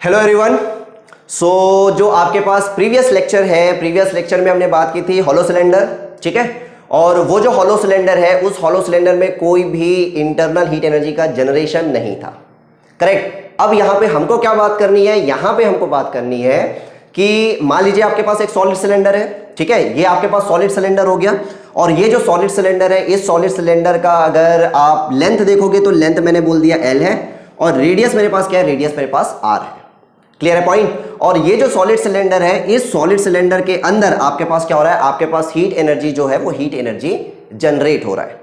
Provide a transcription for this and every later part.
Hello everyone. जो आपके पास previous lecture है, प्रीवियस लेक्चर में हमने बात की थी हॉलो सिलेंडर, ठीक है। और वो जो हॉलो सिलेंडर है, उस हॉलो सिलेंडर में कोई भी इंटरनल हीट एनर्जी का जनरेशन नहीं था, करेक्ट। अब यहां पे हमको क्या बात करनी है, यहां पे हमको बात करनी है कि मान लीजिए आपके पास एक सॉलिड सिलेंडर है, ठीक है। ये आपके पास सॉलिड सिलेंडर हो गया, और ये जो सॉलिड सिलेंडर है, इस सॉलिड सिलेंडर का अगर आप लेंथ देखोगे तो लेंथ मैंने बोल दिया L है, और रेडियस मेरे पास क्या है, रेडियस मेरे पास R है। क्लियर है पॉइंट। और ये जो सॉलिड सिलेंडर है, इस सॉलिड सिलेंडर के अंदर आपके पास क्या हो रहा है, आपके पास हीट एनर्जी जो है वो हीट एनर्जी जनरेट हो रहा है,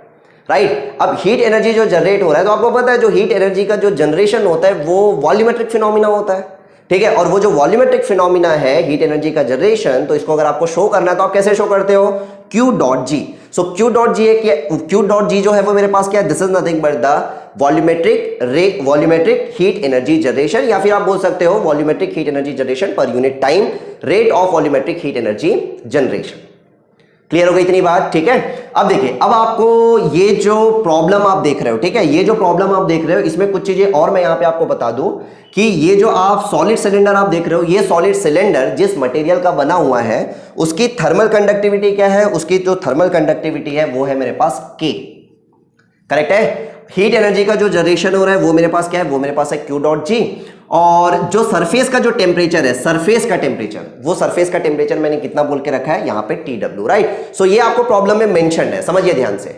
राइट। अब हीट एनर्जी जो जनरेट हो रहा है, तो आपको पता है जो हीट एनर्जी का जो जनरेशन होता है वो वॉल्यूमेट्रिक फिनोमिना होता है, ठीक है। और वो जो वॉल्यूमेट्रिक फिनोमिना है हीट एनर्जी का जनरेशन, तो इसको अगर आपको शो करना है तो आप कैसे शो करते हो, Q डॉट जी। सो Q डॉट जी Q डॉट जी जो है वो मेरे पास क्या है, this is nothing but the volumetric heat energy generation, या फिर आप बोल सकते हो volumetric heat energy generation per unit time, rate of volumetric heat energy generation. Clear हो गई इतनी बात, ठीक है। अब देखिए, अब आपको ये जो प्रॉब्लम आप देख रहे हो, ठीक है, ये जो प्रॉब्लम आप देख रहे हो, इसमें कुछ चीजें और मैं यहां पे आपको बता दूं कि ये जो आप सॉलिड सिलेंडर आप देख रहे हो, ये सॉलिड सिलेंडर जिस मटेरियल का बना हुआ है उसकी थर्मल कंडक्टिविटी क्या है, उसकी जो थर्मल कंडक्टिविटी है वो है मेरे पास K, करेक्ट है। हीट एनर्जी का जो जनरेशन हो रहा है वो मेरे पास क्या है, वो मेरे पास है Q डॉट जी। और जो सरफेस का जो टेम्परेचर है, सरफेस का टेम्परेचर, वो सरफेस का टेम्परेचर मैंने कितना बोल के रखा है यहाँ पे TW, राइट। सो ये आपको प्रॉब्लम में मेंशन है, समझिए ध्यान से,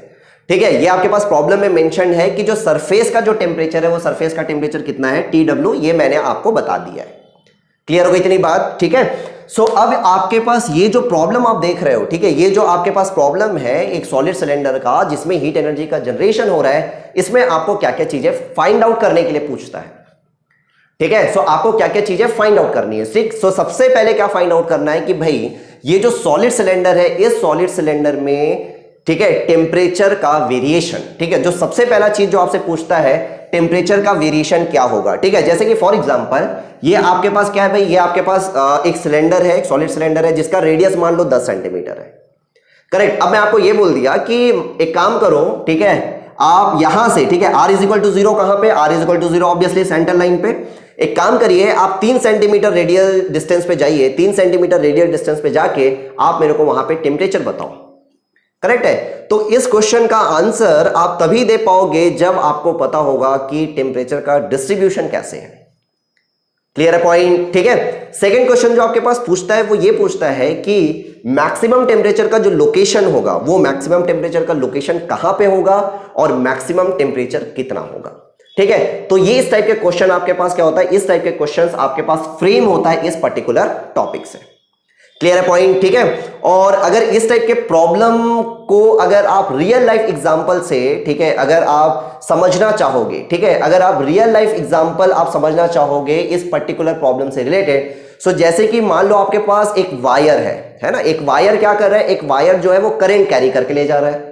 ठीक है। ये आपके पास प्रॉब्लम में मेंशन है कि जो सरफेस का जो टेम्परेचर है, वो सरफेस का टेम्परेचर कितना है, TW, ये मैंने आपको बता दिया है। क्लियर हो गई इतनी बात, ठीक है। सो अब आपके पास ये जो प्रॉब्लम आप देख रहे हो, ठीक है, ये जो आपके पास प्रॉब्लम है एक सॉलिड सिलेंडर का जिसमें हीट एनर्जी का जनरेशन हो रहा है, इसमें आपको क्या क्या चीजें फाइंड आउट करने के लिए पूछता है, ठीक है। सो आपको क्या क्या चीजें फाइंड आउट करनी है, ठीक। सो सबसे पहले क्या फाइंड आउट करना है कि भाई ये जो सॉलिड सिलेंडर है, इस सॉलिड सिलेंडर में, ठीक है, टेम्परेचर का वेरिएशन, ठीक है, जो सबसे पहला चीज जो आपसे पूछता है टेम्परेचर का वेरिएशन क्या होगा, ठीक है। जैसे कि फॉर एग्जांपल ये आपके पास क्या है भाई, ये आपके पास एक सिलेंडर है, एक सॉलिड सिलेंडर है जिसका रेडियस मान लो 10 सेंटीमीटर है, करेक्ट। अब मैं आपको ये बोल दिया कि एक काम करो, ठीक है, आप यहां से, ठीक है, R इज इक्वल टू 0 कहां पे, R is equal to 0 obviously centre line पे। एक काम करिए, आप 3 सेंटीमीटर रेडियल डिस्टेंस पे जाइए, 3 सेंटीमीटर रेडियल डिस्टेंस पे जाके आप मेरे को वहां पे टेम्परेचर बताओ, करेक्ट है। तो इस क्वेश्चन का आंसर आप तभी दे पाओगे जब आपको पता होगा कि टेम्परेचर का डिस्ट्रीब्यूशन कैसे है। क्लियर है पॉइंट, ठीक है। सेकंड क्वेश्चन जो आपके पास पूछता है वो ये पूछता है कि मैक्सिमम टेम्परेचर का जो लोकेशन होगा, वो मैक्सिमम टेम्परेचर का लोकेशन कहां पे होगा और मैक्सिमम टेम्परेचर कितना होगा, ठीक है। तो ये इस टाइप के क्वेश्चन आपके पास क्या होता है, इस टाइप के क्वेश्चंस आपके पास फ्रेम होता है इस पर्टिकुलर टॉपिक से। क्लियर है पॉइंट, ठीक है। और अगर इस टाइप के प्रॉब्लम को अगर आप रियल लाइफ एग्जांपल से, ठीक है, अगर आप समझना चाहोगे, ठीक है, अगर आप रियल लाइफ एग्जांपल आप समझना चाहोगे इस पर्टिकुलर प्रॉब्लम से रिलेटेड, सो जैसे कि मान लो आपके पास एक वायर है ना, एक वायर क्या कर रहा है, एक वायर जो है वो करंट कैरी करके ले जा रहा है,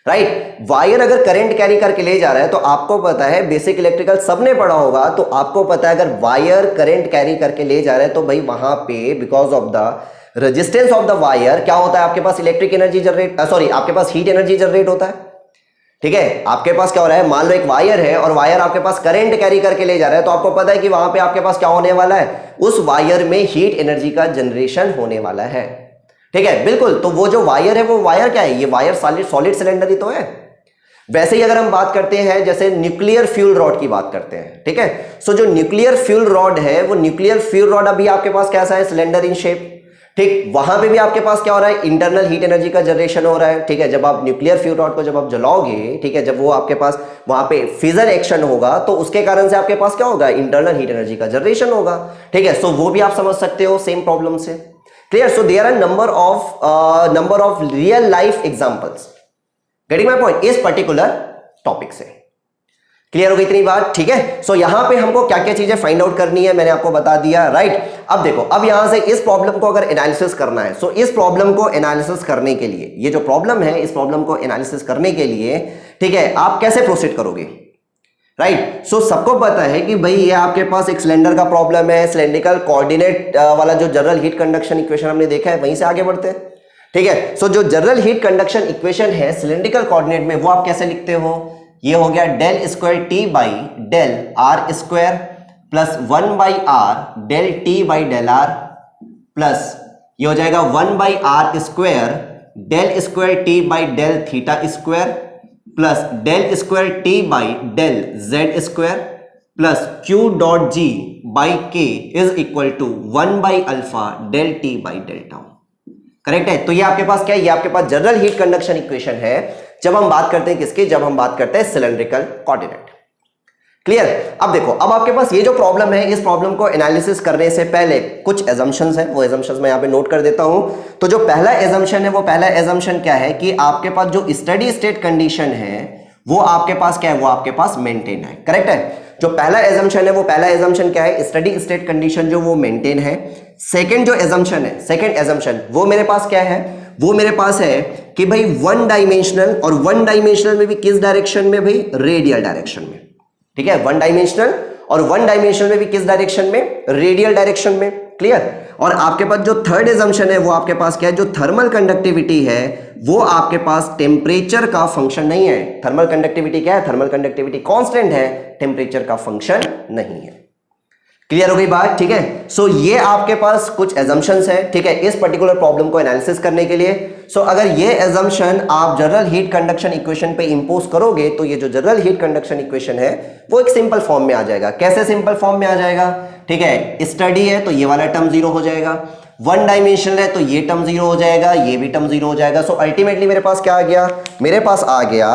राइट। वायर अगर करंट कैरी करके ले जा रहा है तो आपको पता है, बेसिक इलेक्ट्रिकल सबने पढ़ा होगा, तो आपको पता है अगर वायर करंट कैरी करके ले जा रहा है तो भाई वहां पे because of the resistance of the wire क्या होता है, आपके पास इलेक्ट्रिक एनर्जी जनरेट, सॉरी, आपके पास हीट एनर्जी जनरेट होता है, ठीक है। आपके पास क्या हो रहा है, मान लो एक वायर है और वायर आपके पास करंट कैरी करके ले जा रहा है, तो आपको पता है कि वहां पे आपके पास क्या होने वाला है, उस वायर में हीट एनर्जी का जनरेशन होने वाला है, ठीक है, बिल्कुल। तो वो जो वायर है, वो वायर क्या है, ये वायर सॉलिड सिलेंडर ही तो है। वैसे ही अगर हम बात करते हैं, जैसे न्यूक्लियर फ्यूल रॉड की बात करते हैं, ठीक है। सो जो न्यूक्लियर फ्यूल रॉड है, वो न्यूक्लियर फ्यूल रॉड अभी आपके पास कैसा है, सिलेंडर इन शेप, ठीक। वहां पे भी आपके पास क्या हो रहा है, इंटरनल हीट एनर्जी का जनरेशन हो रहा है, ठीक है। जब आप न्यूक्लियर फ्यूल रॉड को जब आप जलाओगे, ठीक है, जब वो आपके पास वहां पे फिजर एक्शन होगा तो उसके कारण से आपके पास क्या होगा, इंटरनल हीट एनर्जी का जनरेशन होगा, ठीक है। सो वो भी आप समझ सकते हो सेम प्रॉब्लम से। Clear? So there are number of real life examples. Getting my point? इस पर्टिकुलर टॉपिक से क्लियर हो गई इतनी बात, ठीक है। सो यहां पे हमको क्या क्या चीजें फाइंड आउट करनी है मैंने आपको बता दिया, राइट। अब देखो, अब यहां से इस प्रॉब्लम को अगर एनालिसिस करना है, सो इस प्रॉब्लम को एनालिसिस करने के लिए, ये जो प्रॉब्लम है इस प्रॉब्लम को एनालिसिस करने के लिए, ठीक है, आप कैसे प्रोसीड करोगे, राइट। सो सबको पता है कि भाई ये आपके पास एक सिलेंडर का प्रॉब्लम है, सिलेंड्रिकल कोऑर्डिनेट वाला जो जनरल हीट कंडक्शन इक्वेशन हमने देखा है वहीं से आगे बढ़ते हैं, ठीक है। सो जो जनरल हीट कंडक्शन इक्वेशन है सिलेंड्रिकल कोऑर्डिनेट में, वो आप कैसे लिखते हो, ये हो गया del square T by del r square plus 1/r del T by del r plus ये हो जाएगा 1/r square del square T by del theta square plus del square T by del z square plus Q dot ji by k is equal to one by alpha del T by del tau. Correct है। तो ये आपके पास क्या है, ये आपके पास general heat conduction equation है जब हम बात करते हैं किसकी, जब हम बात करते हैं सिलेंड्रिकल कोऑर्डिनेट। क्लियर। अब देखो, अब आपके पास ये जो प्रॉब्लम है, इस प्रॉब्लम को एनालिसिस करने से पहले कुछ एजम्पशंस हैं, वो एजम्पशंस मैं यहां पे नोट कर देता हूं। तो जो पहला एजम्पशन है, वो पहला एजम्पशन क्या है कि आपके पास जो स्टेडी स्टेट कंडीशन है वो आपके पास क्या है, वो आपके पास मेंटेन है। करेक्ट है। जो पहला एजम्पशन है, वो पहला एजम्पशन क्या है, स्टेडी स्टेट कंडीशन जो वो मेंटेन है। सेकंड जो एजम्पशन है, सेकंड एजम्पशन वो मेरे पास क्या है, वो मेरे पास है कि भाई वन डायमेंशनल, और वन डायमेंशनल में भी किस डायरेक्शन में भाई, रेडियल डायरेक्शन में। ठीक है, वन डायमेंशनल, और वन डायमेंशनल में भी किस डायरेक्शन में, रेडियल डायरेक्शन में। क्लियर। और आपके पास जो थर्ड एजम्पशन है वो आपके पास क्या है, जो थर्मल कंडक्टिविटी है वो आपके पास टेम्परेचर का फंक्शन नहीं है। थर्मल कंडक्टिविटी क्या है, थर्मल कंडक्टिविटी कांस्टेंट है, टेम्परेचर का फंक्शन नहीं है। क्लियर हो गई बात। ठीक है। सो ये आपके पास कुछ एजम्पशंस है, ठीक है, इस पर्टिकुलर प्रॉब्लम को एनालिसिस करने के लिए। सो अगर ये एजम्पशन आप जनरल हीट कंडक्शन इक्वेशन पे इंपोज करोगे तो ये जो जनरल हीट कंडक्शन इक्वेशन है वो एक सिंपल फॉर्म में आ जाएगा। कैसे सिंपल फॉर्म में आ जाएगा, ठीक है, स्टडी है तो ये वाला टर्म जीरो हो जाएगा, वन डायमेंशनल है तो ये टर्म जीरो हो जाएगा, ये भी टर्म जीरो हो जाएगा। सो अल्टीमेटली मेरे पास क्या आ गया, मेरे पास आ गया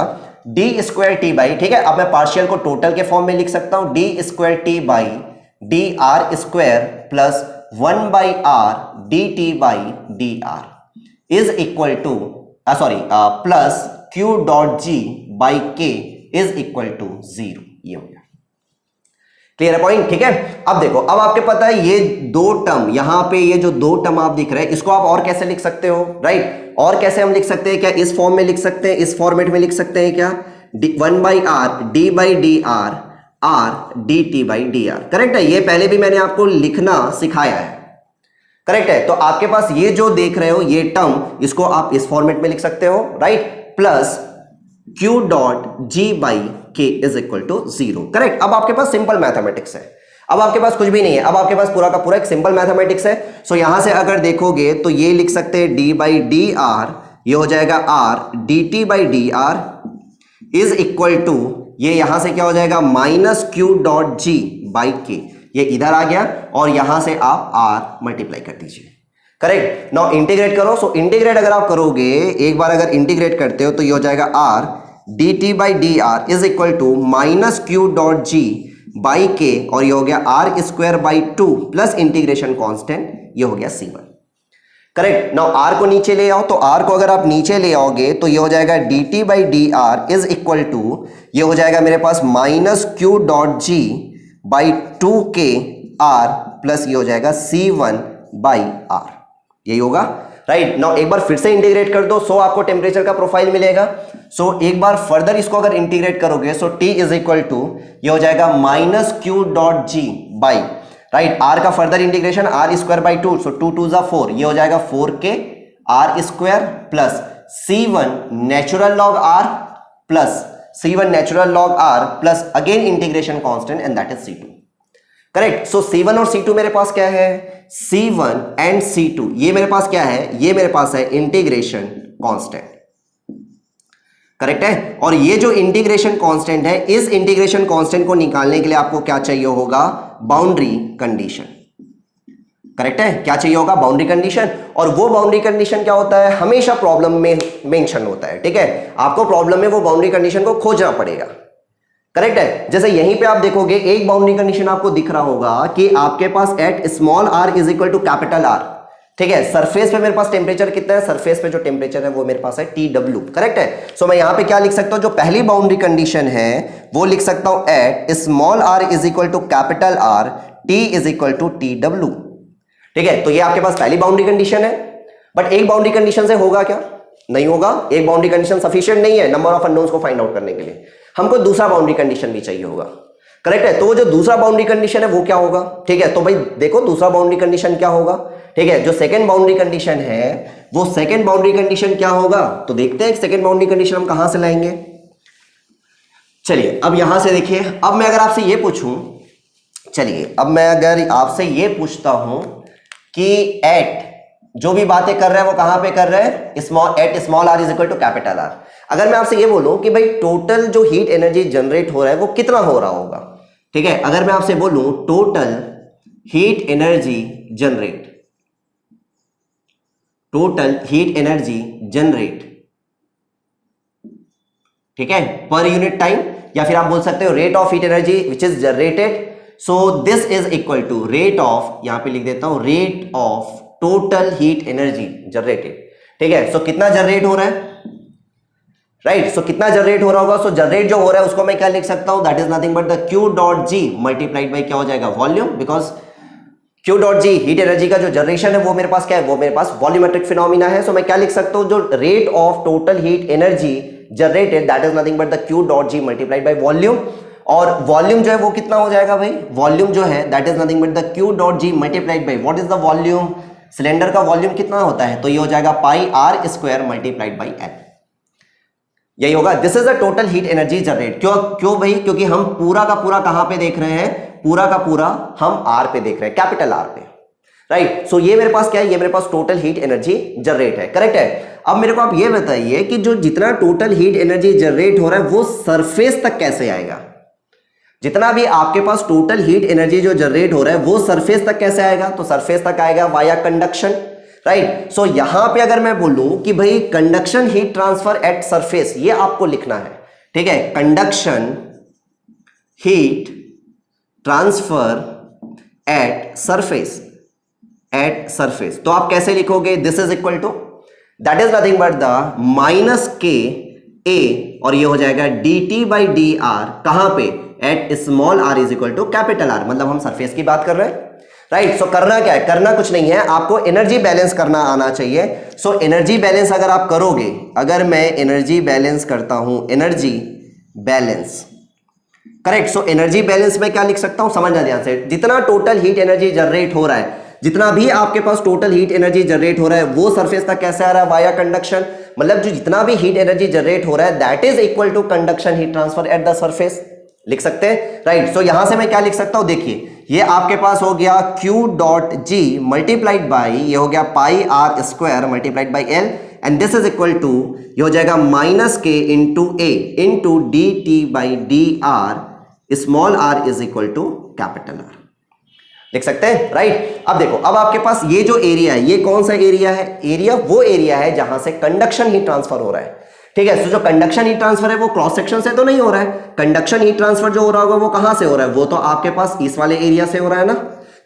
डी स्क्वायर टी बाई, ठीक है, अब मैं पार्शियल को टोटल के फॉर्म में लिख सकता हूं, D square T by D R square plus 1/r D T by D R is equal two plus Q dot ji by k is equal to 0। ये हो गया। क्लियर है पॉइंट। ठीक है। अब देखो, अब आपके पता है ये दो टर्म, यहां पे ये जो दो टर्म आप दिख रहे हैं इसको आप और कैसे लिख सकते हो, राइट। और कैसे हम लिख सकते हैं, क्या इस फॉर्म में लिख सकते हैं, इस फॉर्मेट में लिख सकते हैं क्या, 1/r D by D R are D T by D R. Correct है। ये पहले भी मैंने आपको लिखना सिखाया है। करेक्ट है। तो आपके पास ये जो देख रहे हो ये टर्म, इसको आप इस फॉर्मेट में लिख सकते हो, right, plus Q dot ji by k is equal to 0। Correct. अब आपके पास सिंपल मैथमेटिक्स है, अब आपके पास कुछ भी नहीं है, अब आपके पास पूरा का पूरा एक सिंपल मैथमेटिक्स है। सो यहां से अगर देखोगे तो ये लिख सकते हैं डी बाई डी आर, ये हो जाएगा R D T by D R is equal to, ये यहां से क्या हो जाएगा, minus Q dot ji by K, ये इधर आ गया और यहां से आप आर मल्टीप्लाई कर दीजिए। करेक्ट। नाउ इंटीग्रेट करो। सो इंटीग्रेट अगर आप करोगे, एक बार अगर इंटीग्रेट करते हो तो ये हो जाएगा R D T by D R is equal to minus Q dot ji by K, और ये हो गया R square by 2 plus integration constant, ये हो गया C1। करेक्ट। नाउ आर को नीचे ले आओ, तो आर को अगर आप नीचे ले आओगे तो ये हो जाएगा D T by D R is equal to, ये हो जाएगा मेरे पास minus Q dot ji by 2 k are plus ये हो जाएगा C1 बाई आर, यही होगा, राइट। नाउ एक बार फिर से इंटीग्रेट कर दो, सो आपको टेम्परेचर का प्रोफाइल मिलेगा। सो एक बार फर्दर इसको अगर इंटीग्रेट करोगे, so T is equal to, ये हो जाएगा minus Q dot ji by, right, r का further integration r square by 2, so 2 2 4, ये हो जाएगा 4k are square plus C1 natural log r plus C1 natural log r plus again integration constant and that is C2। Correct. So C1 और C2 मेरे पास क्या है, C1 and C2 ये मेरे पास क्या है, ये मेरे पास है इंटीग्रेशन कांस्टेंट। करेक्ट है। और ये जो इंटीग्रेशन कांस्टेंट है, इस इंटीग्रेशन कांस्टेंट को निकालने के लिए आपको क्या चाहिए होगा, बाउंड्री कंडीशन। करेक्ट है। क्या चाहिए होगा, बाउंड्री कंडीशन। और वो बाउंड्री कंडीशन क्या होता है, हमेशा प्रॉब्लम में मेंशन होता है। ठीक है, आपको प्रॉब्लम में वो बाउंड्री कंडीशन को खोजना पड़ेगा। करेक्ट है। जैसे यहीं पे आप देखोगे एक बाउंड्री कंडीशन आपको दिख रहा होगा कि आपके पास at small are is equal to capital R. ठीक है, सरफेस पे मेरे पास टेम्परेचर कितना है, सरफेस पे जो टेम्परेचर है वो मेरे पास है TW। करेक्ट है। सो मैं यहां पे क्या लिख सकता हूं, जो पहली बाउंड्री कंडीशन है वो लिख सकता हूं at small are is equal to capital R, T is equal to TW। ठीक है, तो ये आपके पास पहली बाउंड्री कंडीशन है। बट एक बाउंड्री कंडीशन से होगा क्या, नहीं होगा। एक बाउंड्री कंडीशन सफिशिएंट नहीं है नंबर ऑफ अननोन्स को फाइंड आउट करने के लिए, हमको दूसरा बाउंड्री कंडीशन भी चाहिए होगा। करेक्ट है। तो वो जो दूसरा बाउंड्री कंडीशन है वो क्या होगा, ठीक है, तो भाई देखो दूसरा बाउंड्री कंडीशन क्या होगा। ठीक है, जो सेकंड बाउंड्री कंडीशन है वो सेकंड बाउंड्री कंडीशन क्या होगा, तो देखते हैं सेकंड बाउंड्री कंडीशन हम कहां से लाएंगे। चलिए अब यहां से देखिए, अब मैं अगर आपसे ये पूछूं चलिए अब मैं अगर आपसे ये पूछता हूं कि एट जो भी बातें कर रहे हैं वो कहां पे कर रहे हैं, small are is equal to capital R. अगर मैं आपसे ये बोलूं कि भाई टोटल जो हीट एनर्जी जनरेट हो रहा है वो कितना हो रहा होगा, ठीक है, अगर मैं आपसे बोलूं total heat energy generate, total heat energy generate, ठीक है, पर यूनिट टाइम, या फिर आप बोल सकते हो rate of heat energy which is generated, so this is equal to rate of, यहां पे लिख देता हूं rate of total heat energy generated, ठीक है। सो कितना जनरेट हो रहा है, राइट, सो कितना जनरेट हो रहा होगा, सो जनरेट जो हो रहा है उसको मैं क्या लिख सकता हूं, that is nothing but the q dot ji multiplied by क्या हो जाएगा, volume, because Q dot ji heat energy का जो जनरेशन है वो मेरे पास क्या है, वो मेरे पास वॉल्यूमेट्रिक फिनोमिना है। सो मैं क्या लिख सकता हूं, जो rate of total heat energy generated that is nothing but the q dot ji multiplied by volume, और वॉल्यूम जो है वो कितना हो जाएगा भाई, वॉल्यूम जो है that is nothing but the q dot ji multiplied by what is the volume, cylinder का वॉल्यूम कितना होता है, तो ये हो जाएगा pi r square multiplied by l, यही होगा। This is the total heat energy generate. क्यों भाई, क्योंकि हम पूरा का पूरा कहां पे देख रहे हैं, पूरा का पूरा हम आर पे देख रहे हैं, कैपिटल आर पे, राइट। सो ये मेरे पास क्या है, ये मेरे पास टोटल हीट एनर्जी जनरेट है, करेक्ट है। अब मेरे को आप ये बताइए कि जो जितना टोटल हीट एनर्जी जनरेट हो रहा है वो सरफेस तक कैसे आएगा, जितना भी आपके पास टोटल हीट एनर्जी जो जनरेट हो रहा है वो सरफेस तक कैसे आएगा, तो सरफेस तक आएगा वाया कंडक्शन, राइट। सो यहां पे अगर मैं बोलूं कि भाई conduction heat transfer at surface, ये आपको लिखना है, ठीक है, conduction heat transfer at surface, at surface, तो आप कैसे लिखोगे, this is equal to that is nothing but the minus K A, और ये हो जाएगा D T by D R, कहां पे, at small are is equal to capital R, मतलब हम सरफेस की बात कर रहे हैं, राइट। सो करना क्या है, करना कुछ नहीं है, आपको एनर्जी बैलेंस करना आना चाहिए। सो एनर्जी बैलेंस अगर आप करोगे, अगर मैं एनर्जी बैलेंस करता हूं, energy balance, correct. So energy balance में क्या लिख सकता हूं, समझना ध्यान से, जितना टोटल हीट एनर्जी जनरेट हो रहा है, जितना भी आपके पास टोटल हीट एनर्जी जनरेट हो रहा है वो सरफेस तक कैसे आ रहा है, वाया कंडक्शन, मतलब जो जितना भी हीट एनर्जी जनरेट हो रहा है that is equal to conduction heat transfer at the surface, लिख सकते हैं, राइट। सो यहां से मैं क्या लिख सकता हूं, देखिए ये आपके पास हो गया Q dot ji multiplied by, ये हो गया pi r square multiplied by l, and this is equal to, ये हो जाएगा minus k into A into d T by D r, small are is equal to capital R, लिख सकते हैं, right. अब देखो, अब आपके पास ये जो एरिया है ये कौन सा एरिया है, एरिया वो एरिया है जहां से कंडक्शन हीट ट्रांसफर हो रहा है, ठीक है। तो जो कंडक्शन हीट ट्रांसफर है वो क्रॉस सेक्शन से तो नहीं हो रहा है, कंडक्शन हीट ट्रांसफर जो हो रहा होगा वो कहां से हो रहा है, वो तो आपके पास इस वाले एरिया से हो रहा है ना।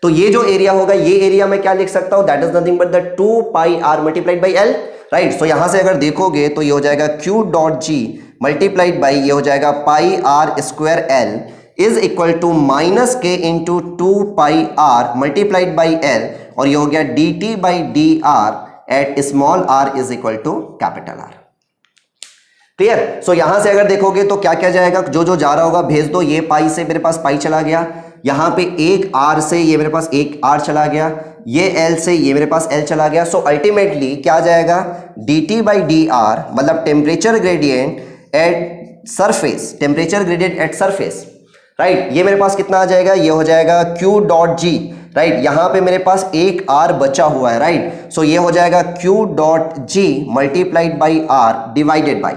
तो ये जो एरिया होगा, ये एरिया में क्या लिख सकता हूं, that is nothing but the 2 pi r multiplied by l, right. So यहां से अगर देखोगे तो ये हो जाएगा Q dot ji multiplied by, ये हो जाएगा pi r square l is equal to minus k into 2 pi r multiplied by l, और ये हो गया d T by D R at small are is equal to capital R, clear. So यहां से अगर देखोगे तो क्या क्या जाएगा, जो जो जा रहा होगा भेज दो, ये पाई से मेरे पास पाई चला गया, यहां पे एक आर से ये मेरे पास एक आर चला गया, ये एल से ये मेरे पास एल चला गया। सो अल्टीमेटली क्या जाएगा, D T by D r, मतलब temperature gradient at surface, temperature gradient at surface, right. ये मेरे पास कितना आ जाएगा, ये हो जाएगा Q डॉट जी, राइट। यहां पे मेरे पास एक R बचा हुआ है, राइट। सो ये हो जाएगा Q dot ji multiplied by R divided by,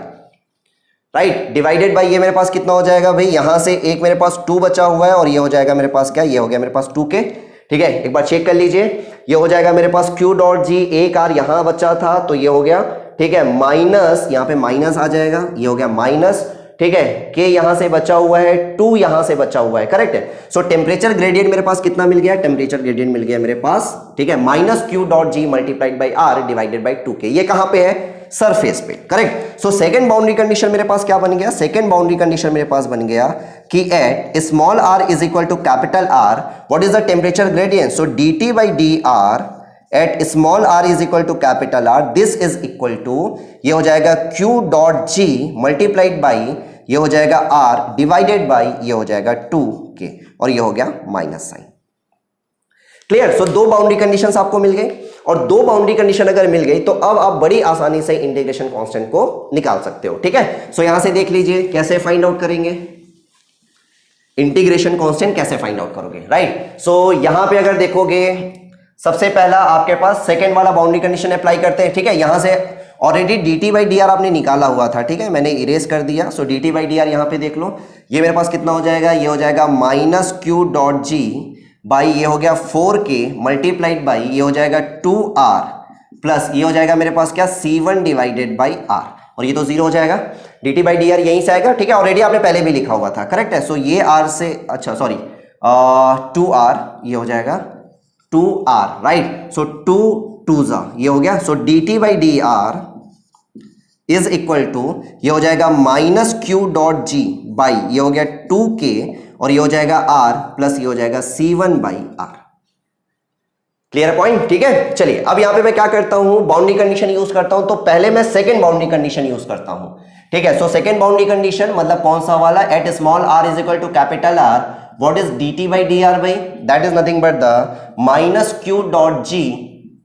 right, divided by, ये मेरे पास कितना हो जाएगा भाई, यहां से एक मेरे पास 2 बचा हुआ है, और ये हो जाएगा मेरे पास क्या, ये हो गया मेरे पास 2K, ठीक है। एक बार चेक कर लीजिए, ये हो जाएगा मेरे पास Q डॉट जी, एक R यहां बचा था तो ये हो गया, ठीक है, माइनस, यहां पे माइनस आ जाएगा, ये हो गया माइनस, ठीक है, के यहां से बचा हुआ है, 2 यहां से बचा हुआ है, करेक्ट है। सो टेम्परेचर ग्रेडियंट मेरे पास कितना मिल गया, टेम्परेचर ग्रेडियंट मिल गया मेरे पास, ठीक है, minus Q dot ji multiplied by R divided by 2K, ये कहां पे है, सरफेस पे, correct. So second boundary condition मेरे पास क्या बन गया, सेकंड बाउंड्री कंडीशन मेरे पास बन गया कि at small are is equal to capital R, what is the temperature gradient, so D T by D R at small are is equal to capital R, this is equal to, ये हो जाएगा Q dot ji multiplied by, ये हो जाएगा R divided by, ये हो जाएगा 2K, और ये हो गया माइनस साइन, क्लियर। सो 2 बाउंड्री कंडीशंस आपको मिल गई, और 2 बाउंड्री कंडीशन अगर मिल गई तो अब आप बड़ी आसानी से इंटीग्रेशन कांस्टेंट को निकाल सकते हो, ठीक है। सो यहां से देख लीजिए कैसे फाइंड आउट करेंगे, इंटीग्रेशन कांस्टेंट कैसे फाइंड आउट करोगे, राइट। सो यहां पे अगर देखोगे सबसे पहला आपके पास सेकंड वाला बाउंड्री कंडीशन अप्लाई करते हैं, ठीक है। यहां से already dt by D R आपने निकाला हुआ था, ठीक है, मैंने इरेज कर दिया। सो dt बाई डी आर यहां पे देख लो, ये मेरे पास कितना हो जाएगा, ये हो जाएगा minus Q dot ji by ये हो गया 4k मल्टीप्लाइड बाई ये हो जाएगा 2r प्लस ये हो जाएगा मेरे पास क्या C1 डिवाइडेड बाई r, और ये तो जीरो हो जाएगा। dt बाई डी आर यहीं से आएगा, ठीक है, ऑलरेडी आपने पहले भी लिखा हुआ था, करेक्ट है। सो ये r से, अच्छा सॉरी 2r ये हो जाएगा 2r, राइट। सो 2 2 ये हो गया। So dt by D R is equal to ये हो जाएगा minus Q dot ji by ये हो गया 2k और ये हो जाएगा r प्लस ये हो जाएगा C1 by r। Clear point, ठीक है। चलिए अब यहां पे मैं क्या करता हूं, बाउंड्री कंडीशन यूज करता हूं। तो पहले मैं सेकंड बाउंड्री कंडीशन यूज करता हूं, ठीक है। सो सेकंड बाउंड्री कंडीशन मतलब कौन सा वाला, at small r is equal to capital R, what is dt by D R by, that is nothing but the minus Q dot G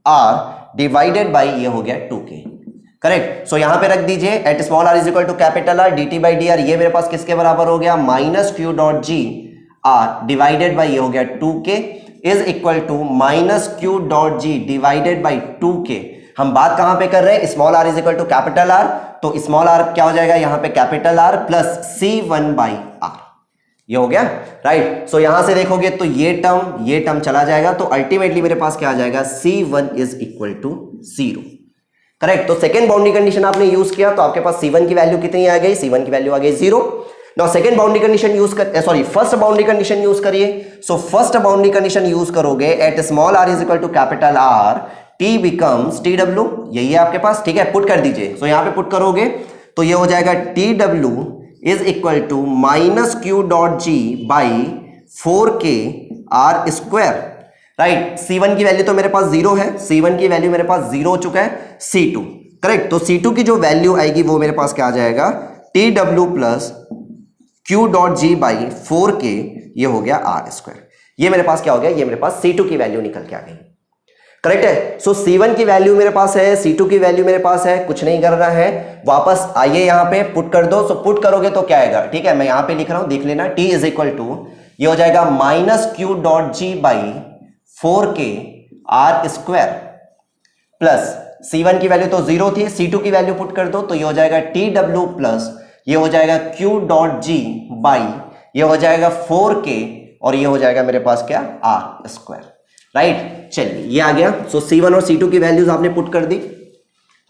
r divided by ये हो गया 2k, करेक्ट। सो यहां पे रख दीजिए at small r is equal to capital R dt by D R, ये मेरे पास किसके बराबर हो गया, minus Q dot G r divided by ये हो गया 2k is equal to minus Q dot G divided by 2k। हम बात कहां पे कर रहे हैं, small r is equal to capital R, तो स्मॉल r क्या हो जाएगा यहाँ पे capital R plus C1 by r, ये हो गया, राइट। सो यहां से देखोगे तो ये टर्म चला जाएगा, तो अल्टीमेटली मेरे पास क्या आ जाएगा, C1 is equal to 0, correct. तो सेकंड बाउंड्री कंडीशन आपने यूज किया तो आपके पास C1 की वैल्यू कितनी आ गई, C1 की वैल्यू आ गई 0। Now second boundary condition use कर, sorry first boundary condition use करिए। So first boundary condition use करोगे at small r is equal to capital R t becomes tw, यही है आपके पास, ठीक है, पुट कर दीजिए। सो यहां पे पुट करोगे तो ये हो जाएगा tw is equal to minus Q dot ji by 4k r square, right. C1 की वैल्यू तो मेरे पास 0 है, C1 की वैल्यू मेरे पास 0 हो चुका है, C2, करेक्ट। तो C2 की जो वैल्यू आएगी वो मेरे पास क्या आ जाएगा, tw plus Q dot ji by 4k ये हो गया r स्क्वायर, ये मेरे पास क्या हो गया, ये मेरे पास C2 की वैल्यू निकल के आ गई, करेक्ट है। सो C1 की वैल्यू मेरे पास है, C2 की वैल्यू मेरे पास है, कुछ नहीं करना है, वापस आइए यहाँ पे पुट कर दो। सो पुट करोगे तो क्या आएगा, ठीक है, मैं यहाँ पे लिख रहा हूं, देख लेना, t इज इक्वल टू ये हो जाएगा minus Q dot ji by 4k r square plus C1 की वैल्यू तो 0 थी, C2 की वैल्यू पुट कर दो तो ये हो जाएगा tw प्लस ये हो जाएगा q डॉट जी बाई ये हो जाएगा 4k और ये हो जाएगा मेरे पास क्या, r स्क्वायर, राइट। चलिए ये आ गया। सो C1 और C2 की वैल्यूज आपने पुट कर दी,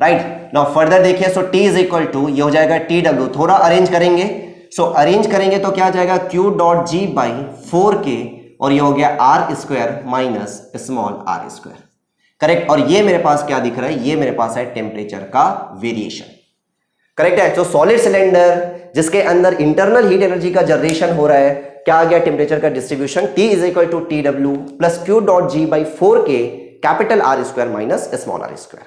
राइट। नाउ फर्दर देखिए, सो t इज इक्वल टू ये हो जाएगा tw, थोड़ा अरेंज करेंगे। सो अरेंज करेंगे तो क्या आ जाएगा, q dot ji by 4k और ये हो गया r square minus small r square, correct. और ये मेरे पास क्या दिख रहा है, ये मेरे पास है टेम्परेचर का वेरिएशन, करेक्ट है। तो सॉलिड सिलेंडर जिसके अंदर इंटरनल हीट एनर्जी का जनरेशन हो रहा है, क्या आ गया, टेम्परेचर का distribution t is equal to tw plus Q dot ji by 4k capital R square minus small r square.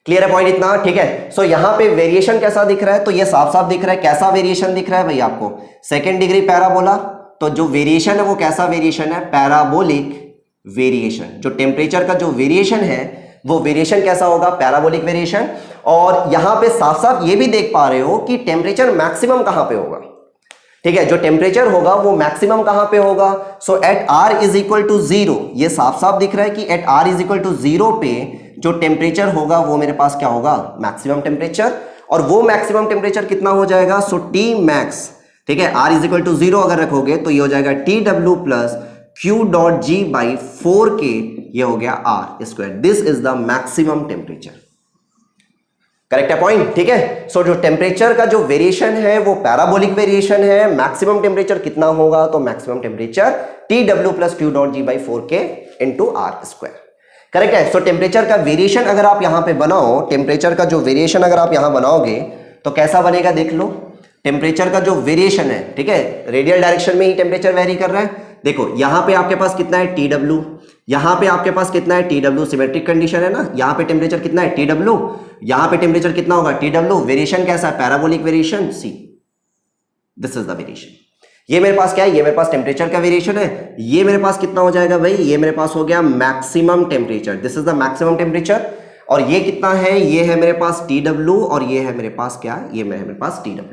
Clear है पॉइंट इतना, ठीक है। सो यहां पे वेरिएशन कैसा दिख रहा है, तो ये साफ साफ दिख रहा है, कैसा वेरिएशन दिख रहा है भाई आपको, सेकेंड डिग्री पैराबोला। तो जो वेरिएशन है वो कैसा वेरिएशन है, पैराबोलिक वेरिएशन। जो टेम्परेचर का जो वेरिएशन है वो वेरिएशन कैसा होगा, पैराबोलिक वेरिएशन। और यहां पे साफ साफ ये भी देख पा रहे हो कि टेम्परेचर मैक्सिमम कहां पे होगा, ठीक है, जो टेम्परेचर होगा वो मैक्सिमम कहां पे होगा। So at r is equal to 0, ये साफ साफ दिख रहा है कि at r is equal to 0 पे जो टेम्परेचर होगा वो मेरे पास क्या होगा, मैक्सिमम टेम्परेचर। और वो मैक्सिमम टेम्परेचर कितना हो जाएगा, सो T मैक्स, ठीक है, r इज इक्वल टू 0 अगर रखोगे तो ये हो जाएगा tw plus Q dot ji by 4k ये हो गया r square, this is the maximum temperature, correct है पॉइंट, ठीक है। सो जो टेम्परेचर का जो वेरिएशन है वो पैराबोलिक वेरिएशन है। मैक्सिमम टेम्परेचर कितना होगा, तो maximum temperature tw plus Q dot ji by 4k into r square, correct है। सो टेम्परेचर का वेरिएशन अगर आप यहां पे बनाओ, टेम्परेचर का जो वेरिएशन अगर आप यहां बनाओगे तो कैसा बनेगा, देख लो, टेम्परेचर का जो वेरिएशन है, ठीक है, रेडियल डायरेक्शन में ही टेम्परेचर वेरी कर रहा है। देखो यहां पे आपके पास कितना है tw, यहां पे आपके पास कितना है tw, सिमेट्रिक कंडीशन है ना, यहां पे टेम्परेचर कितना है tw, यहां पे टेम्परेचर कितना होगा tw, वेरिएशन कैसा है, parabolic variation, see, this is the variation. ये मेरे पास क्या है, ये मेरे पास टेम्परेचर का वेरिएशन है। ये मेरे पास कितना हो जाएगा भाई, ये मेरे पास हो गया maximum temperature, this is the maximum temperature. और ये कितना है, ये है मेरे पास tw और ये है मेरे पास क्या, ये है मेरे पास tw।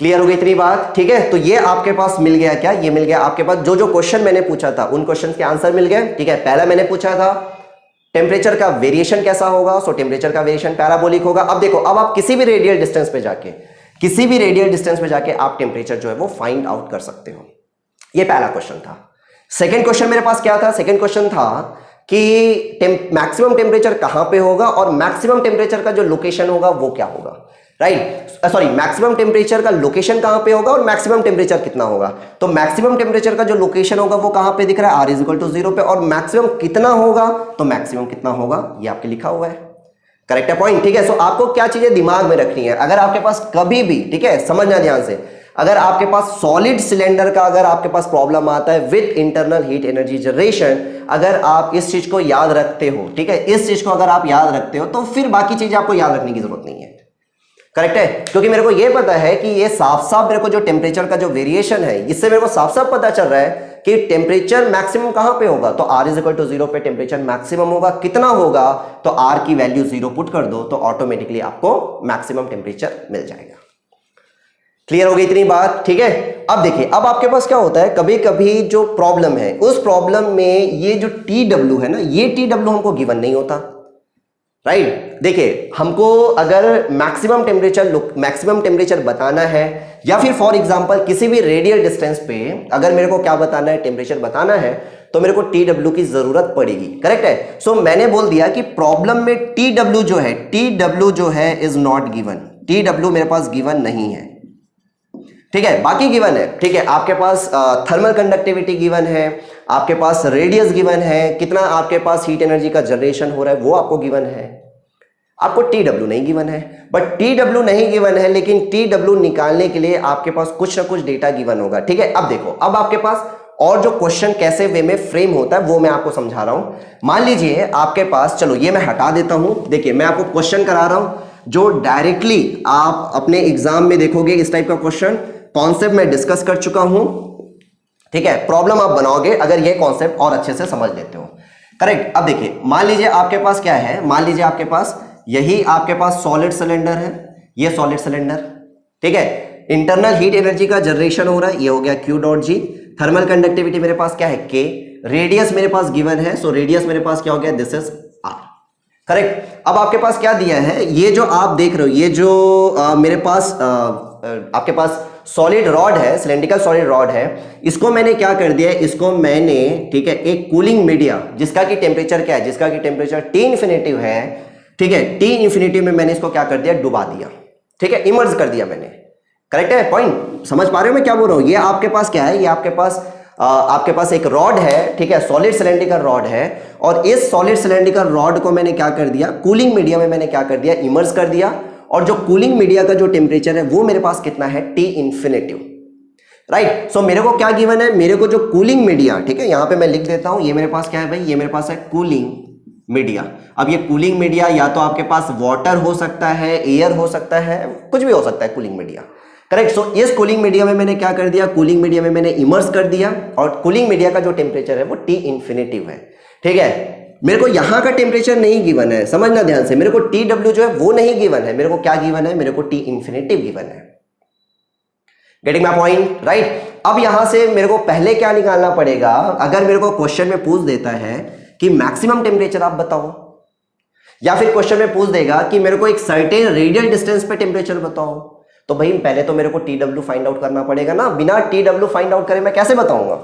क्लियर हो गई इतनी बात? ठीक है, तो ये आपके पास मिल गया क्या? ये मिल गया आपके पास जो जो क्वेश्चन मैंने पूछा था उन क्वेश्चन के आंसर मिल गए। ठीक है, पहला मैंने पूछा था टेम्परेचर का वेरिएशन कैसा होगा, सो टेम्परेचर का वेरिएशन पैराबोलिक होगा। अब देखो, अब आप किसी भी रेडियल डिस्टेंस पे जाके आप टेम्परेचर जो है वो फाइंड आउट कर सकते हो। ये पहला क्वेश्चन था। सेकंड क्वेश्चन मेरे पास क्या था? सेकंड क्वेश्चन था कि मैक्सिमम टेम्परेचर कहां पे होगा और मैक्सिमम टेम्परेचर का जो लोकेशन होगा वो क्या होगा, राइट? सॉरी, मैक्सिमम टेम्परेचर का लोकेशन कहां पे होगा और मैक्सिमम टेम्परेचर कितना होगा। तो मैक्सिमम टेम्परेचर का जो लोकेशन होगा वो कहां पे दिख रहा है? R = 0 पे। और मैक्सिमम कितना होगा? तो मैक्सिमम कितना होगा ये आपके लिखा हुआ है। करेक्ट है पॉइंट? ठीक है, सो आपको क्या चीजें दिमाग में रखनी है, अगर आपके पास कभी भी, ठीक है, समझना ध्यान से, अगर आपके पास सॉलिड सिलेंडर का अगर आपके पास प्रॉब्लम आता है with internal heat energy generation, अगर आप इस चीज को याद रखते हो, ठीक है, इस चीज को अगर आप याद रखते हो तो फिर बाकी चीजें आपको याद रखने की जरूरत नहीं है। करेक्ट है, क्योंकि मेरे को यह पता है कि ये साफ साफ मेरे को जो टेम्परेचर का जो वेरिएशन है इससे मेरे को साफ साफ पता चल रहा है कि टेम्परेचर मैक्सिमम कहां पे होगा। तो R = 0 पे टेम्परेचर मैक्सिमम होगा। कितना होगा? तो R की वैल्यू 0 पुट कर दो तो ऑटोमेटिकली आपको मैक्सिमम टेम्परेचर मिल जाएगा। क्लियर हो गई इतनी बात? ठीक है, अब देखिए, अब आपके पास क्या होता है, कभी कभी जो प्रॉब्लम है उस प्रॉब्लम में ये जो TW है ना, ये TW हमको गिवन नहीं होता, राइट? देखिए, हमको अगर मैक्सिमम टेम्परेचर बताना है या फिर फॉर एग्जांपल किसी भी रेडियल डिस्टेंस पे अगर मेरे को क्या बताना है, टेम्परेचर बताना है, तो मेरे को TW की जरूरत पड़ेगी। करेक्ट है, सो मैंने बोल दिया कि प्रॉब्लम में TW जो है इज नॉट गिवन। TW मेरे पास गिवन नहीं है, ठीक है, बाकी गिवन है। ठीक है, आपके पास थर्मल कंडक्टिविटी गिवन है, आपके पास रेडियस गिवन है, कितना आपके पास हीट एनर्जी का जनरेशन हो रहा है वो आपको गिवन है, आपको TW नहीं गिवन है। बट TW नहीं गिवन है, लेकिन TW निकालने के लिए आपके पास कुछ ना कुछ डेटा गिवन होगा। ठीक है, अब देखो, अब आपके पास और जो क्वेश्चन कैसे वे में फ्रेम होता है वो मैं आपको समझा रहा हूं। मान लीजिए आपके पास, चलो ये मैं हटा देता हूं, देखिए मैं आपको क्वेश्चन करा रहा हूं जो डायरेक्टली आप अपने एग्जाम में देखोगे। इस टाइप का क्वेश्चन कॉन्सेप्ट मैं डिस्कस कर चुका हूं, ठीक है, प्रॉब्लम आप बनाओगे अगर ये कॉन्सेप्ट और अच्छे से समझ लेते हो। करेक्ट, अब देखिए, मान लीजिए आपके पास क्या है, मान लीजिए आपके पास यही आपके पास सॉलिड सिलेंडर है, ये सॉलिड सिलेंडर, ठीक है, इंटरनल हीट एनर्जी का जनरेशन हो रहा है, ये हो गया Q.G। थर्मल कंडक्टिविटी मेरे पास क्या है, K। रेडियस मेरे पास गिवन है, सो रेडियस मेरे पास क्या हो गया, दिस इज R। करेक्ट, अब आपके पास क्या दिया है, ये जो आप देख रहे हो, ये जो मेरे पास आपके पास सॉलिड रॉड है, सिलेंड्रिकल सॉलिड रॉड है, इसको मैंने क्या कर दिया है, इसको मैंने, ठीक है, एक कूलिंग मीडिया जिसका कि टेम्परेचर क्या है, जिसका कि टेम्परेचर T∞ है, ठीक है, T∞ में मैंने इसको क्या कर दिया, डुबा दिया, ठीक है, इमर्ज कर दिया मैंने। करेक्ट है पॉइंट? समझ पा रहे हो मैं क्या बोल रहा हूं? ये आपके पास क्या है, ये आपके पास एक रॉड है, ठीक है, सॉलिड सिलेंड्रिकल रॉड है, और इस सॉलिड सिलेंड्रिकल रॉड को मैंने क्या कर दिया, कूलिंग मीडिया में मैंने क्या कर दिया, इमर्ज कर दिया। और जो कूलिंग मीडिया का जो टेम्परेचर है वो मेरे पास कितना है, T∞, राइट? सो मेरे को क्या गिवन है, मेरे को जो कूलिंग मीडिया, ठीक है, यहां पे मैं लिख देता हूं, ये मेरे पास क्या है भाई, ये मेरे पास है कूलिंग मीडिया। अब ये कूलिंग मीडिया या तो आपके पास वाटर हो सकता है, एयर हो सकता है, कुछ भी हो सकता है कूलिंग मीडिया। करेक्ट, सो इस कूलिंग मीडिया में मैंने क्या कर दिया, कूलिंग मीडिया में मैंने इमर्स कर दिया, और कूलिंग मीडिया का जो टेम्परेचर है वो T∞ है। ठीक है, मेरे को यहां का टेम्परेचर नहीं गिवन है, समझना ध्यान से, मेरे को TW जो है वो नहीं गिवन है, मेरे को क्या गिवन है, मेरे को T∞ गिवन है। Getting my point, right? अब यहां से मेरे को पहले क्या निकालना पड़ेगा, अगर मेरे को क्वेश्चन में पूछ देता है कि मैक्सिमम टेम्परेचर आप बताओ, या फिर क्वेश्चन में पूछ देगा कि मेरे को एक सर्टेन रेडियल डिस्टेंस पे टेम्परेचर बताओ, तो भाई पहले तो मेरे को TW फाइंड आउट करना पड़ेगा ना, बिना TW फाइंड आउट करे मैं कैसे बताऊंगा?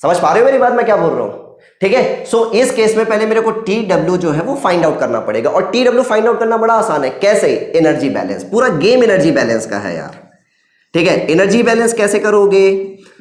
समझ पा रहे हो मेरी बात, मैं क्या बोल रहा हूं? ठीक है, सो इस केस में पहले मेरे को TW जो है वो फाइंड आउट करना पड़ेगा, और TW फाइंड आउट करना बड़ा आसान है। कैसे? एनर्जी बैलेंस, पूरा गेम एनर्जी बैलेंस का है यार। ठीक है, एनर्जी बैलेंस कैसे करोगे?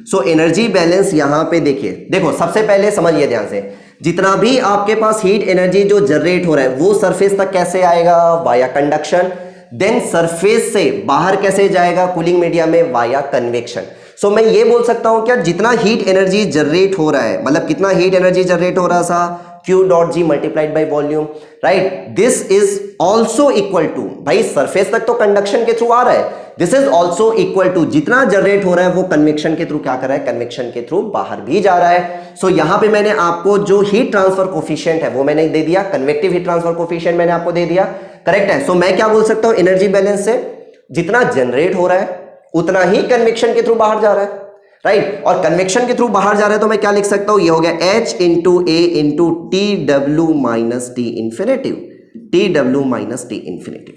सो एनर्जी बैलेंस यहां पे देखिए, देखो सबसे पहले समझिए ध्यान से, जितना भी आपके पास हीट एनर्जी जो जनरेट हो रहा है वो सरफेस तक कैसे आएगा, वाया कंडक्शन। देन सरफेस से बाहर कैसे जाएगा, कूलिंग मीडिया में, वाया कन्वेक्शन। सो मैं ये बोल सकता हूं क्या, जितना हीट एनर्जी जनरेट हो रहा है, मतलब कितना हीट एनर्जी जनरेट हो रहा था, Q.G multiplied by volume, right? This is also equal to, भाई सरफेस तक तो कंडक्शन के थ्रू आ रहा है, this is also equal to जितना जनरेट हो रहा है वो कन्वेक्शन के थ्रू क्या कर रहा है, कन्वेक्शन के थ्रू बाहर भी जा रहा है। सो यहां पे मैंने आपको जो हीट ट्रांसफर कोफिशिएंट है वो मैंने दे दिया, कन्वेक्टिव हीट ट्रांसफर कोफिशिएंट मैंने आपको दे दिया। करेक्ट है, सो मैं क्या बोल सकता हूं एनर्जी बैलेंस से, जितना जनरेट हो रहा है उतना ही कन्वेक्शन के थ्रू बाहर जा रहा है, राइट। और कन्वेक्शन के थ्रू बाहर जा रहा है तो मैं क्या लिख सकता हूं, ये हो गया H into A into T W minus T infinitive, T W minus T infinitive.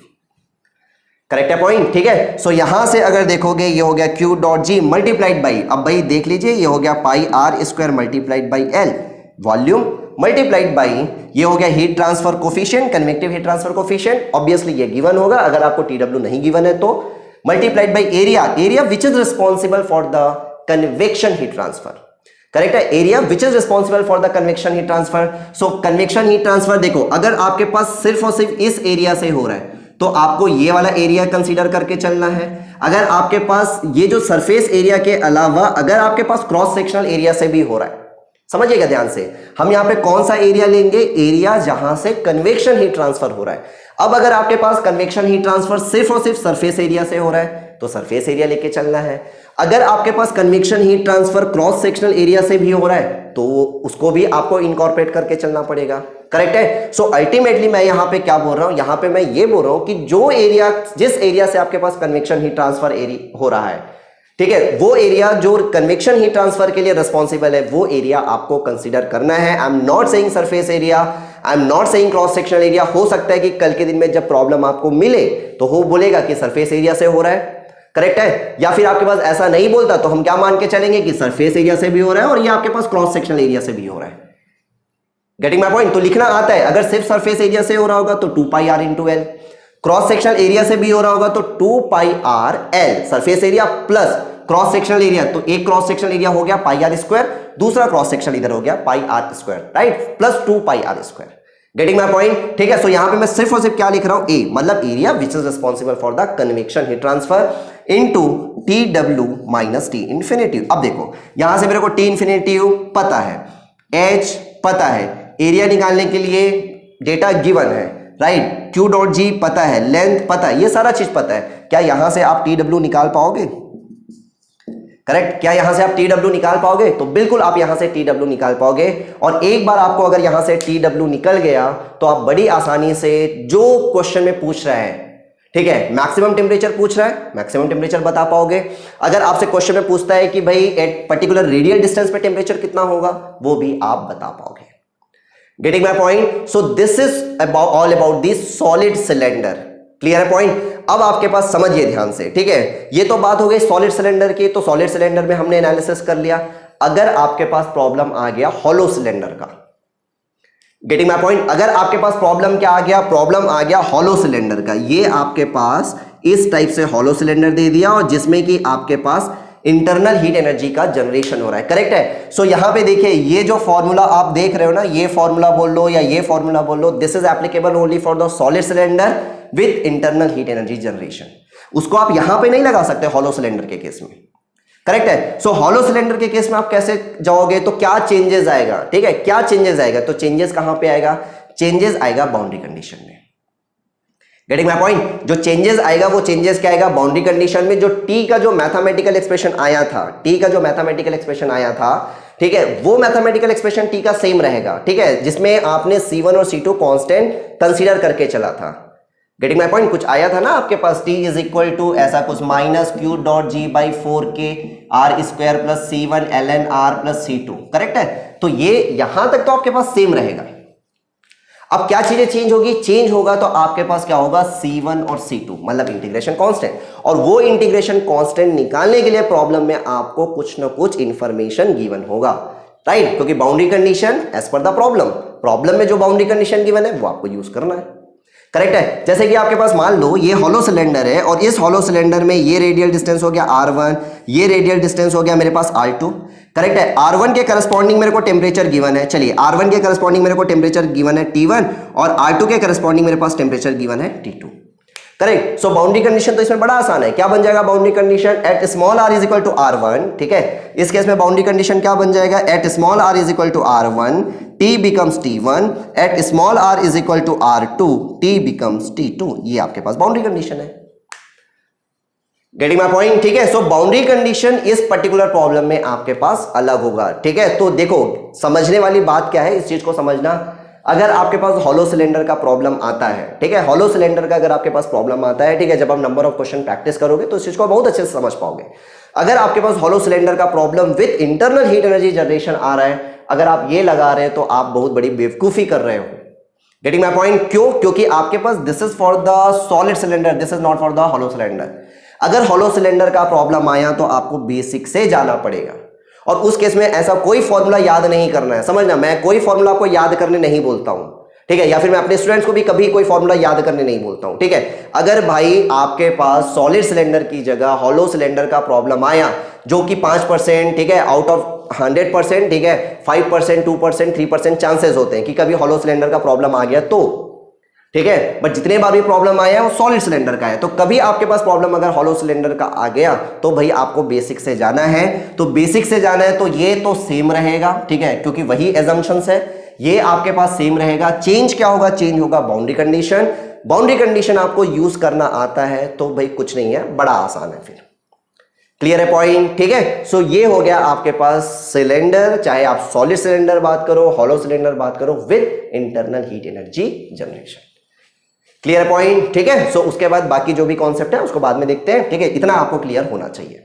Correct है पॉइंट, ठीक है। सो यहां से अगर देखोगे ये हो गया Q dot ji multiplied by, अब भाई देख लीजिए ये हो गया pi r square multiplied by l volume multiplied by ये हो गया heat transfer coefficient, convective heat transfer coefficient, obviously ये गिवन होगा, अगर आपको TW नहीं गिवन है तो multiplied by area, area which is responsible for the convection heat transfer. Correct है, area which is responsible for the convection heat transfer. So convection heat transfer देखो, अगर आपके पास सिर्फ और सिर्फ इस एरिया से हो रहा है तो आपको ये वाला एरिया कंसीडर करके चलना है। अगर आपके पास ये जो सरफेस एरिया के अलावा अगर आपके पास क्रॉस सेक्शनल एरिया से भी हो रहा है, समझिएगा ध्यान से, हम यहां पे कौन सा एरिया लेंगे, एरिया जहां से कन्वेक्शन हीट ट्रांसफर हो रहा है। अब अगर आपके पास कन्वेक्शन हीट ट्रांसफर सिर्फ और सिर्फ सरफेस एरिया से हो रहा है तो सरफेस एरिया लेके चलना है। अगर आपके पास convection heat transfer cross sectional area से भी हो रहा है तो उसको भी आपको इनकॉर्पोरेट करके चलना पड़ेगा। करेक्ट है। सो अल्टीमेटली मैं यहां पे क्या बोल रहा हूं, यहां पे मैं ये बोल रहा हूं कि जो एरिया, जिस एरिया से आपके पास कन्वेक्शन हीट ट्रांसफर एरिया हो रहा है, ठीक है, वो एरिया जो कन्वेक्शन हीट ट्रांसफर के लिए रिस्पॉन्सिबल है वो एरिया आपको कंसीडर करना है। I am not saying surface area, I am not saying cross sectional area. हो सकता है कि कल के दिन में जब प्रॉब्लम आपको मिले तो वो बोलेगा कि सरफेस एरिया से हो रहा है, करेक्ट है, या फिर आपके पास ऐसा नहीं बोलता तो हम क्या मान के चलेंगे कि सरफेस एरिया से भी हो रहा है और ये आपके पास क्रॉस सेक्शनल एरिया से भी हो रहा है। Getting my point. तो लिखना आता है, अगर सिर्फ सरफेस एरिया से हो रहा होगा तो 2 pi r into l, cross sectional area से भी हो रहा होगा तो 2 pi r l, surface area plus cross sectional area, तो एक क्रॉस सेक्शनल एरिया हो गया पाई आर स्क्वायर, दूसरा क्रॉस सेक्शनल इधर हो गया pi r square, right, plus 2 pi r square. Getting my point, ठीक है। सो यहां पे मैं सिर्फ और सिर्फ क्या लिख रहा हूं, ए मतलब area which is responsible for the convection heat transfer into T W minus T infinitive. अब देखो यहां से मेरे को टी इंफिनिटिव पता है, एच पता है, एरिया निकालने के लिए डेटा गिवन है, राइट, क्यू डॉट जी पता है, लेंथ पता है, ये सारा चीज पता है। क्या यहां से आप टी डब्ल्यू निकाल पाओगे? करेक्ट, क्या यहां से आप टी डब्ल्यू निकाल पाओगे? तो बिल्कुल आप यहां से टी डब्ल्यू निकाल पाओगे। और एक बार आपको अगर यहां से टी डब्ल्यू निकल गया तो आप बड़ी आसानी से जो क्वेश्चन में पूछ रहा है, ठीक है, मैक्सिमम टेम्परेचर पूछ रहा है, मैक्सिमम टेम्परेचर बता पाओगे। अगर आपसे क्वेश्चन में पूछता है कि भाई एट पर्टिकुलर रेडियल डिस्टेंस पे टेम्परेचर कितना होगा, वो भी आप बता पाओगे। Getting my point. So this is all about the solid cylinder. Clear है पॉइंट? अब आपके पास समझिए ध्यान से, ठीक है, ये तो बात हो गई सॉलिड सिलेंडर की। तो सॉलिड सिलेंडर में हमने एनालिसिस कर लिया। अगर आपके पास प्रॉब्लम आ गया हॉलो सिलेंडर का, गेटिंग माय पॉइंट, अगर आपके पास प्रॉब्लम क्या आ गया, प्रॉब्लम आ गया हॉलो सिलेंडर का। ये आपके पास इस टाइप से हॉलो सिलेंडर दे दिया और जिसमें कि आपके पास इंटरनल हीट एनर्जी का जनरेशन हो रहा है। करेक्ट है। सो यहां पे देखिए ये जो फॉर्मूला आप देख रहे हो ना, ये फॉर्मूला बोल लो या ये फॉर्मूला बोल लो, this is applicable only for the solid cylinder with internal heat energy generation. उसको आप यहां पे नहीं लगा सकते हॉलो सिलेंडर के केस में। करेक्ट है। सो हॉलो सिलेंडर के केस में आप कैसे जाओगे, तो क्या चेंजेस आएगा, ठीक है, क्या चेंजेस आएगा, तो चेंजेस कहां पे आएगा, चेंजेस आएगा बाउंड्री कंडीशन में। Getting my point. जो चेंजेस आएगा वो चेंजेस क्या आएगा, बाउंड्री कंडीशन में। जो टी का जो मैथमेटिकल एक्सप्रेशन आया था, टी का जो मैथमेटिकल एक्सप्रेशन आया था, ठीक है, वो मैथमेटिकल एक्सप्रेशन टी का सेम रहेगा, ठीक है, जिसमें आपने C1 और C2 कांस्टेंट कंसीडर करके चला था। Getting my point. कुछ आया था ना आपके पास, T इज इक्वल टू ऐसा कुछ minus Q dot ji by 4K are square plus C1 ln R plus C2। Correct है। तो ये यहां तक तो आपके पास सेम रहेगा। अब क्या चीजें चेंज होगी, चेंज होगा तो आपके पास क्या होगा, C1 और C2 मतलब इंटीग्रेशन कांस्टेंट। और वो इंटीग्रेशन कांस्टेंट निकालने के लिए प्रॉब्लम में आपको कुछ ना कुछ इंफॉर्मेशन गिवन होगा, राइट, क्योंकि boundary condition as per the problem में जो बाउंड्री कंडीशन गिवन है वो आपको यूज करना है। करेक्ट है। जैसे कि आपके पास मान लो ये हॉलो सिलेंडर है और इस हॉलो सिलेंडर में ये रेडियल डिस्टेंस हो गया R1, ये रेडियल डिस्टेंस हो गया मेरे पास R2। करेक्ट है। R1 के करस्पॉन्डिंग मेरे को टेम्परेचर गिवन है, चलिए R1 के करस्पॉन्डिंग मेरे को टेम्परेचर गिवन है T1 और R2 के करस्पॉन्डिंग मेरे पास टेम्परेचर गिवन है T2। करेक्ट। सो बाउंड्री कंडीशन तो इसमें बड़ा आसान है। क्या बन जाएगा boundary condition, at small r is equal to R1, ठीक है, इस केस में बाउंड्री कंडीशन क्या बन जाएगा, at small r is equal to R1 T becomes T1, at small r is equal to R2 T becomes T2। ये आपके पास बाउंड्री कंडीशन है। गेटिंग माय पॉइंट, ठीक है। सो बाउंड्री कंडीशन इस पर्टिकुलर प्रॉब्लम में आपके पास अलग होगा, ठीक है। तो देखो समझने वाली बात क्या है, इस चीज को समझना अगर आपके पास हॉलो सिलेंडर का प्रॉब्लम आता है, ठीक है, हॉलो सिलेंडर का अगर आपके पास प्रॉब्लम आता है, ठीक है, जब आप नंबर ऑफ क्वेश्चन प्रैक्टिस करोगे तो इस चीज को बहुत अच्छे से समझ पाओगे। अगर आपके पास हॉलो सिलेंडर का problem with internal heat energy generation आ रहा है, अगर आप ये लगा रहे हैं तो आप बहुत बड़ी बेवकूफी कर रहे हो। Getting my point? क्यों? क्योंकि आपके पास this is for the solid cylinder, this is not for the hollow cylinder. अगर हॉलो सिलेंडर का प्रॉब्लम आया तो आपको बेसिक से जाना पड़ेगा, और उस केस में ऐसा कोई फॉर्मूला याद नहीं करना है, समझना, मैं कोई फॉर्मूला आपको याद करने नहीं बोलता हूं, ठीक है, या फिर मैं अपने स्टूडेंट्स को भी कभी कोई फॉर्मूला याद करने नहीं बोलता हूं, ठीक है। अगर भाई आपके पास सॉलिड सिलेंडर की जगह हॉलो सिलेंडर का प्रॉब्लम आया, जो कि 5%, ठीक है, आउट ऑफ 100%, ठीक है, 5%, 2%, 3% चांसेस होते हैं कि कभी हॉलो सिलेंडर का प्रॉब्लम आ गया तो, ठीक है, बट जितने बार भी प्रॉब्लम आया वो सॉलिड सिलेंडर का है। तो कभी आपके पास प्रॉब्लम अगर हॉलो सिलेंडर का आ गया तो भाई आपको बेसिक से जाना है। तो बेसिक से जाना है तो ये तो सेम रहेगा, ठीक है, क्योंकि वही एजम्पशंस है, ये आपके पास सेम रहेगा। चेंज क्या होगा? चेंज होगा बाउंड्री कंडीशन। बाउंड्री कंडीशन आपको यूज करना आता है तो भाई कुछ नहीं है, बड़ा आसान है फिर। क्लियर है पॉइंट? ठीक है, सो ये हो गया आपके पास सिलेंडर, चाहे आप सॉलिड सिलेंडर बात करो, हॉलो सिलेंडर बात करो, with internal heat energy generation. Clear point? ठीक है, सो उसके बाद बाकी जो भी कॉन्सेप्ट है उसको बाद में देखते हैं, ठीक है, इतना आपको क्लियर होना चाहिए।